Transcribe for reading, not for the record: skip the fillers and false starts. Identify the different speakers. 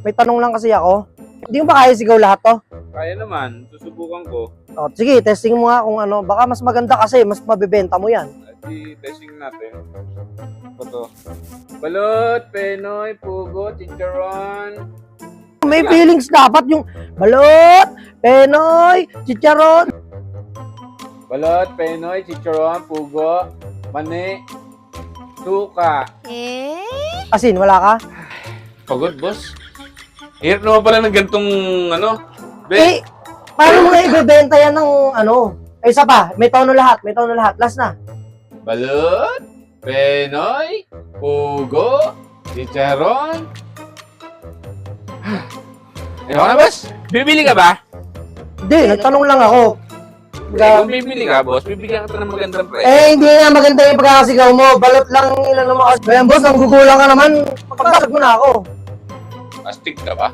Speaker 1: May tanong lang kasi ako. Hindi mo ba kaya sigaw lahat to?
Speaker 2: Kaya naman, susubukan ko.
Speaker 1: O, sige, testing mo nga kung ano. Baka mas maganda kasi, mas mabibenta mo yan.
Speaker 2: At i-testing natin. Ito. Balot, penoy, pugo, chicharon.
Speaker 1: May feelings dapat yung balot, penoy, chicharon.
Speaker 2: Balot, penoy, chicharon, pugo, mani, suka.
Speaker 1: Asin, wala ka?
Speaker 2: Pagod, boss. Hirap naman pala ng gantong, ano,
Speaker 1: Eh, paano mo nga ibebenta yan ng ano? Ay, isa pa, may tono lahat, may tono lahat. Last na.
Speaker 2: Balot, penoy, pugo, chicharon. Ayaw na, boss. Bibili ka ba?
Speaker 1: Hindi, nagtanong lang ako.
Speaker 2: Kung bibili ka, boss, bibigyan ka ng magandang presyo.
Speaker 1: Hindi nga maganda yung pagkakasigaw mo. Balot lang ilan naman kasi. Ayan, boss, nanggugulang ka naman. Pagkasag mo na ako.
Speaker 2: Astig ka ba?